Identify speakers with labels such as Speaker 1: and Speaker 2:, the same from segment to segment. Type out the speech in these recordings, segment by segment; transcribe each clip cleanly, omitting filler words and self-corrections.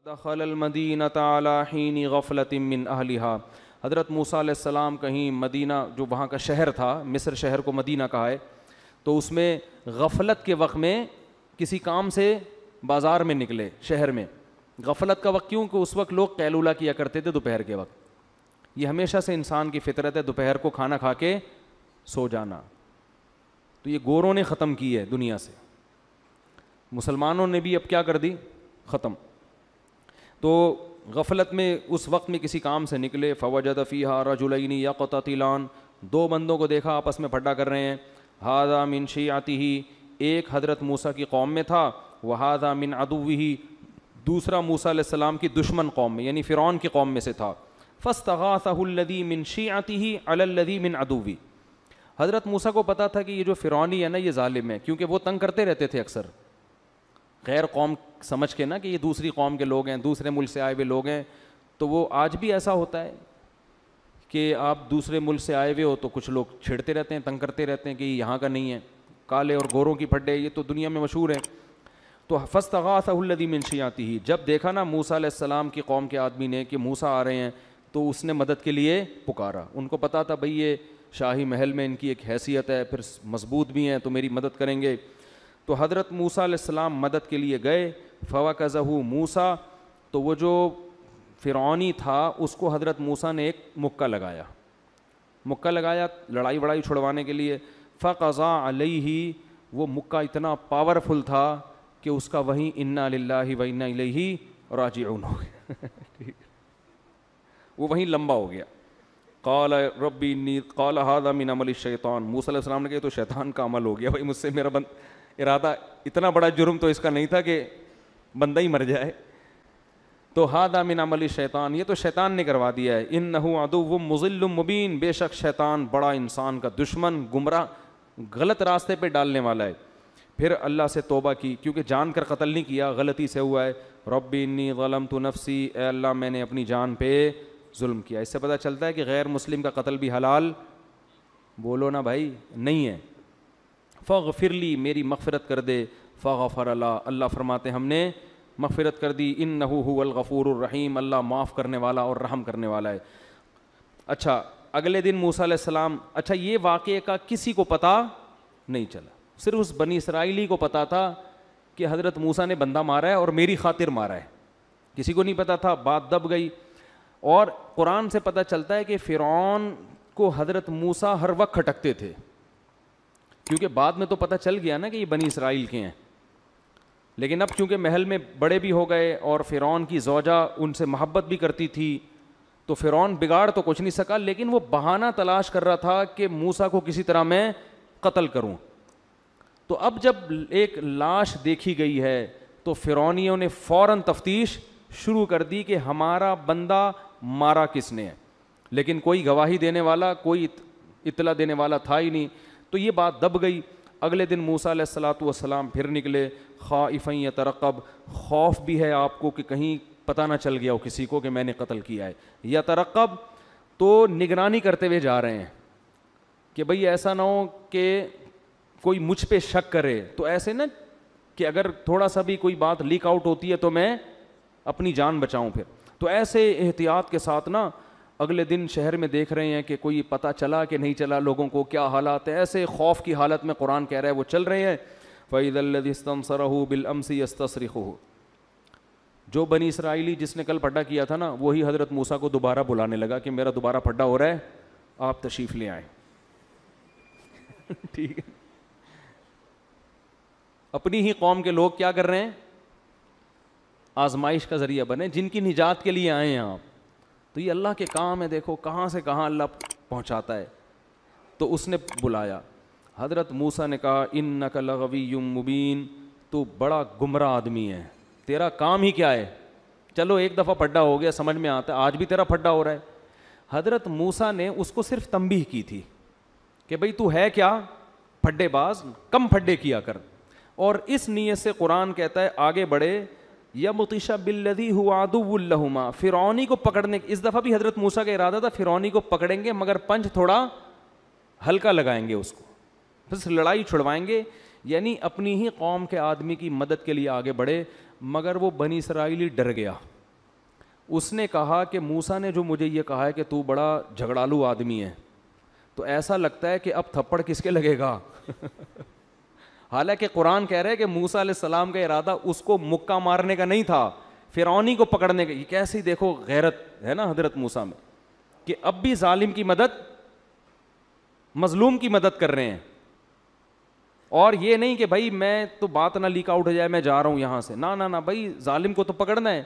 Speaker 1: دخل المدینۃ علی حین غفلۃ من اہلہا. حضرت موسیٰ علیہ السلام کہیں مدینہ جو وہاں کا شہر تھا، مصر شہر کو مدینہ کہا ہے، تو اس میں غفلت کے وقت میں کسی کام سے بازار میں نکلے. شہر میں غفلت کا وقت کیوں کہ اس وقت لوگ قیلولہ کیا کرتے تھے دوپہر کے وقت. یہ ہمیشہ سے انسان کی فطرت ہے دوپہر کو کھانا کھا کے سو جانا. تو یہ گوروں نے ختم کی ہے دنیا سے، مسلمانوں نے بھی اب کیا کر دی، ختم. تو غفلت میں اس وقت میں کسی کام سے نکلے. فوجد فیہا رجلین یقتتلان، دو بندوں کو دیکھا آپس میں پھڈا کر رہے ہیں. ھذا من شیعتہ، ایک حضرت موسیٰ کی قوم میں تھا، وھذا من عدوہ، دوسرا موسیٰ علیہ السلام کی دشمن قوم میں یعنی فرعون کی قوم میں سے تھا. فاستغاثہ الذی من شیعتہ علی الذی من عدوہ. حضرت موسیٰ کو پتا تھا کہ یہ جو فرعونی ہے نا یہ ظالم ہے، کیونکہ وہ تنگ کرتے رہتے تھے اکثر غیر قوم سمجھ کے نا کہ یہ دوسری قوم کے لوگ ہیں، دوسرے ملک سے آئے ہوئے لوگ ہیں. تو وہ آج بھی ایسا ہوتا ہے کہ آپ دوسرے ملک سے آئے ہوئے ہو تو کچھ لوگ چھیڑتے رہتے ہیں، تنگ کرتے رہتے ہیں کہ یہ یہاں کا نہیں ہے. کالے اور گوروں کی پھڈے یہ تو دنیا میں مشہور ہیں. تو فاستغاثہ الذی من شیعتہ، جب دیکھا نا موسیٰ علیہ السلام کی قوم کے آدمی نے کہ موسیٰ آ رہے ہیں تو اس نے مدد کے لیے پکارا. ان کو پتا تھا بھئی یہ شاہی محل میں ان کی ایک حیثیت ہے، پھر مضبوط بھی ہیں تو میری مدد کریں گے. تو حضرت موسیٰ علیہ السلام مدد کے لیے گئے. فوکزہ موسیٰ، تو وہ جو فرعونی تھا اس کو حضرت موسیٰ نے ایک مکہ لگایا لڑائی وڑائی چھڑوانے کے لیے. فقضى علیہ، وہ مکہ اتنا پاورفل تھا کہ اس کا وہیں انا للہ و انا الیہ راجعون ہو گیا. وہ وہیں لمبا ہو گیا. قال ربی انی قال ھذا من عمل الشیطان. موسیٰ علیہ السلام نے کہا تو شیطان کا عمل ہو گیا بھائی، مجھ سے میرا ارادہ اتنا بڑا جرم تو اس کا نہیں تھا کہ بندہ ہی مر جائے. تو ھذا من عمل الشیطان، یہ تو شیطان نے کروا دیا ہے. انہ عدو مضل مبین، بے شک شیطان بڑا انسان کا دشمن، گمراہ غلط راستے پہ ڈالنے والا ہے. پھر اللہ سے توبہ کی کیونکہ جان کر قتل نہیں کیا، غلطی سے ہوا ہے. ربی انی ظلمت نفسی، اے اللہ میں نے اپنی جان پہ ظلم کیا. اس سے پتہ چلتا ہے کہ غیر مسلم کا قتل بھی حلال بولو نا بھائی نہیں ہے. فاغفر لی، میری مغفرت کر دے. فغفر اللہ، اللہ فرماتے ہم نے مغفرت کر دی. انہ هو الغفور الرحیم، اللہ معاف کرنے والا اور رحم کرنے والا ہے. اچھا اگلے دن موسیٰ علیہ السلام، اچھا یہ واقعے کا کسی کو پتہ نہیں چلا، صرف اس بنی اسرائیلی کو پتا تھا کہ حضرت موسیٰ نے بندہ مارا ہے اور میری خاطر مارا ہے. کسی کو نہیں پتا تھا. بات دب گئی. اور قرآن سے پتہ چلتا ہے کہ فرعون کو حضرت موسیٰ ہر وقت کھٹکتے تھے، کیونکہ بعد میں تو پتہ چل گیا نا کہ یہ بنی اسرائیل کے ہیں. لیکن اب چونکہ محل میں بڑے بھی ہو گئے اور فرعون کی زوجہ ان سے محبت بھی کرتی تھی تو فرعون بگاڑ تو کچھ نہیں سکا، لیکن وہ بہانہ تلاش کر رہا تھا کہ موسیٰ کو کسی طرح میں قتل کروں. تو اب جب ایک لاش دیکھی گئی ہے تو فرعونیوں نے فوراً تفتیش شروع کر دی کہ ہمارا بندہ مارا کس نے ہے، لیکن کوئی گواہی دینے والا، کوئی اطلاع دینے والا تھا ہی نہیں. تو یہ بات دب گئی. اگلے دن موسیٰ علیہ السلام پھر نکلے. خائفا یترقب، خوف بھی ہے آپ کو کہ کہیں پتہ نہ چل گیا ہو کسی کو کہ میں نے قتل کیا ہے. یترقب تو نگرانی کرتے ہوئے جا رہے ہیں کہ بھئی ایسا نہ ہو کہ کوئی مجھ پہ شک کرے. تو ایسے نا کہ اگر تھوڑا سا بھی کوئی بات لیک آؤٹ ہوتی ہے تو میں اپنی جان بچاؤں پھر. تو ایسے احتیاط کے ساتھ نا اگلے دن شہر میں دیکھ رہے ہیں کہ کوئی پتہ چلا کہ نہیں چلا، لوگوں کو کیا حالات ہیں. ایسے خوف کی حالت میں قرآن کہہ رہا ہے وہ چل رہے ہیں. فَإِذَا الَّذِي اسْتَنصَرَهُ بِالْأَمْسِ يَسْتَصْرِخُهُ، جو بنی اسرائیلی جس نے کل پھڈا کیا تھا نا وہی حضرت موسیٰ کو دوبارہ بلانے لگا کہ میرا دوبارہ پھڈا ہو رہا ہے، آپ تشریف لے آئیں. ٹھیک ہے. اپنی ہی قوم کے لوگ کیا کر رہے ہیں، آزمائش کا ذریعہ بنے، جن کی نجات کے لیے آئے ہیں آپ. تو یہ اللہ کے کام ہے، دیکھو کہاں سے کہاں اللہ پہنچاتا ہے. تو اس نے بلایا. حضرت موسیٰ نے کہا انک لغوی مبین، تو بڑا گمراہ آدمی ہے، تیرا کام ہی کیا ہے. چلو ایک دفعہ پھڈا ہو گیا سمجھ میں آتا ہے، آج بھی تیرا پھڈا ہو رہا ہے. حضرت موسیٰ نے اس کو صرف تنبیہ کی تھی کہ بھئی تو ہے کیا پھڈے باز، کم پھڈے کیا کر. اور اس نیت سے قرآن کہتا ہے آگے بڑھے یبطش بالذی هو عدو لہما، فرعونی کو پکڑنے. اس دفعہ بھی حضرت موسیٰ کا ارادہ تھا فرعونی کو پکڑیں گے مگر پنچ تھوڑا ہلکا لگائیں گے، اس کو بس لڑائی چھڑوائیں گے. یعنی اپنی ہی قوم کے آدمی کی مدد کے لیے آگے بڑھے، مگر وہ بنی اسرائیلی ڈر گیا. اس نے کہا کہ موسیٰ نے جو مجھے یہ کہا ہے کہ تو بڑا جھگڑالو آدمی ہے، تو ایسا لگتا ہے کہ اب تھپڑ کس کے لگے گا حالانکہ قرآن کہہ رہا ہے کہ موسیٰ علیہ السلام کا ارادہ اس کو مکہ مارنے کا نہیں تھا، فرعونی کو پکڑنے کا. یہ کیسی دیکھو غیرت ہے نا حضرت موسیٰ میں، کہ اب بھی ظالم کی مدد، مظلوم کی مدد کر رہے ہیں. اور یہ نہیں کہ بھائی میں تو بات نہ لیک آؤٹ ہو جائے میں جا رہا ہوں یہاں سے، نہ بھائی ظالم کو تو پکڑنا ہے.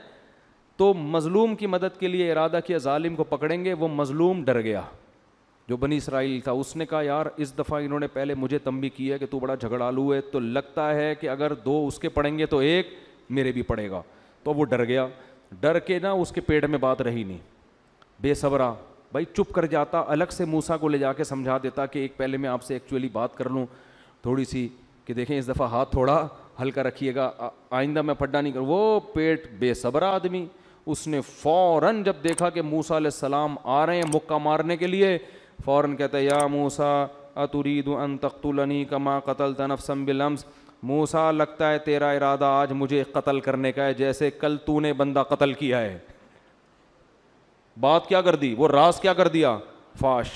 Speaker 1: تو مظلوم کی مدد کے لیے ارادہ کیا، ظالم کو پکڑیں گے. وہ مظلوم ڈر گیا جو بنی اسرائیل تھا، اس نے کہا یار اس دفعہ انہوں نے پہلے مجھے تنبیہ کی ہے کہ تو بڑا جھگڑالو ہے، تو لگتا ہے کہ اگر 2 اس کے پڑیں گے تو 1 میرے بھی پڑے گا. تو وہ ڈر گیا. ڈر کے نا اس کے پیٹ میں بات رہی نہیں، بے صبرا بھائی چپ کر جاتا، الگ سے موسیٰ کو لے جا کے سمجھا دیتا کہ ایک پہلے میں آپ سے ایکچولی بات کر لوں تھوڑی سی، کہ دیکھیں اس دفعہ ہاتھ تھوڑا ہلکا رکھیے گا، آئندہ میں پھڈا نہیں کروں. وہ پیٹ بے صبرا آدمی، اس نے فوراً جب دیکھا کہ موسیٰ علیہ السلام آ رہے ہیں مکہ مارنے کے لیے، فوراً کہتا ہے یا موسیٰ اترید ان تقتلنی کما قتلت نفسا بالامس، موسیٰ لگتا ہے تیرا ارادہ آج مجھے قتل کرنے کا ہے جیسے کل تو نے بندہ قتل کیا ہے. بات کیا کر دی، وہ راز کیا کر دیا فاش.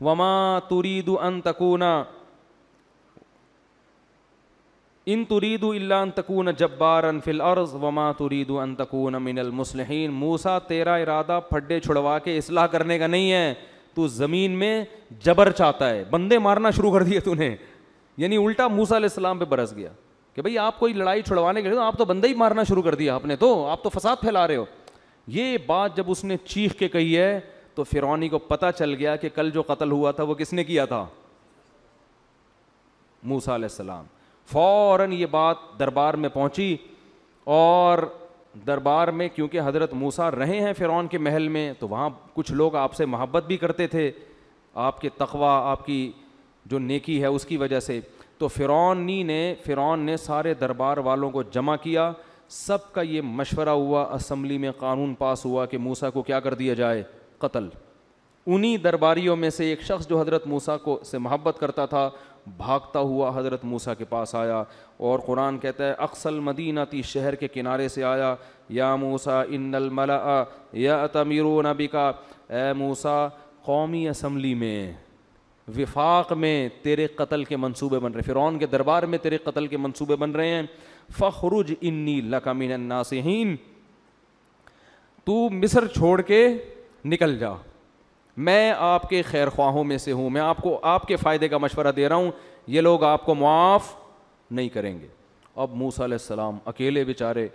Speaker 1: وما ترید ان تکون ان ترید الا ان تکون جبارا فی الارض وما ترید ان تکون من المصلحین. موسیٰ تیرا ارادہ پھڈے چھڑوا کے اصلاح کرنے کا نہیں ہے، تو زمین میں جبر چاہتا ہے، بندے مارنا شروع کر دیے تو نے. یعنی الٹا موسیٰ علیہ السلام پہ برس گیا کہ بھئی آپ کوئی لڑائی چھڑوانے کے لیے آپ تو بندے ہی مارنا شروع کر دیا، آپ تو فساد پھیلا رہے ہو. یہ بات جب اس نے چیخ کے کہی ہے تو فرعونی کو پتہ چل گیا کہ کل جو قتل ہوا تھا وہ کس نے کیا تھا، موسیٰ علیہ السلام. فوراً یہ بات دربار میں پہنچی، اور دربار میں کیونکہ حضرت موسیٰ رہے ہیں فرعون کے محل میں، تو وہاں کچھ لوگ آپ سے محبت بھی کرتے تھے، آپ کے تقوی، آپ کی جو نیکی ہے اس کی وجہ سے. تو فرعون نے سارے دربار والوں کو جمع کیا، سب کا یہ مشورہ ہوا، اسمبلی میں قانون پاس ہوا کہ موسیٰ کو کیا کر دیا جائے، قتل. انہی درباریوں میں سے ایک شخص جو حضرت موسیٰ کو سے محبت کرتا تھا بھاگتا ہوا حضرت موسیٰ کے پاس آیا، اور قرآن کہتا ہے اقصی المدینہ تی، شہر کے کنارے سے آیا، یا موسیٰ ان الملأ یأتمرون بک، اے موسیٰ قومی اسمبلی میں، وفاق میں تیرے قتل کے منصوبے بن رہے، فرعون کے دربار میں تیرے قتل کے منصوبے بن رہے ہیں. فخرج انی لک من الناصحین، تو مصر چھوڑ کے نکل جا، میں آپ کے خیر خواہوں میں سے ہوں، میں آپ کو آپ کے فائدے کا مشورہ دے رہا ہوں، یہ لوگ آپ کو معاف نہیں کریں گے. اب موسیٰ علیہ السلام اکیلے بیچارے،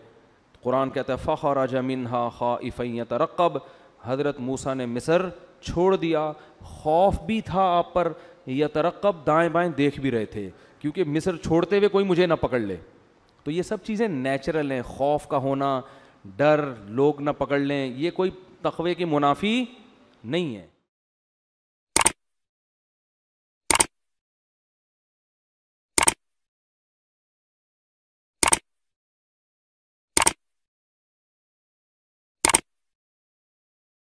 Speaker 1: قرآن کہتا ہے فخرج منہا خائفا یترقب، حضرت موسیٰ نے مصر چھوڑ دیا، خوف بھی تھا آپ پر، یترقب دائیں بائیں دیکھ بھی رہے تھے کیونکہ مصر چھوڑتے ہوئے کوئی مجھے نہ پکڑ لے. تو یہ سب چیزیں نیچرل ہیں، خوف کا ہونا، ڈر، لوگ نہ پکڑ لیں، یہ کوئی تقوی کے منافی نہیں ہے.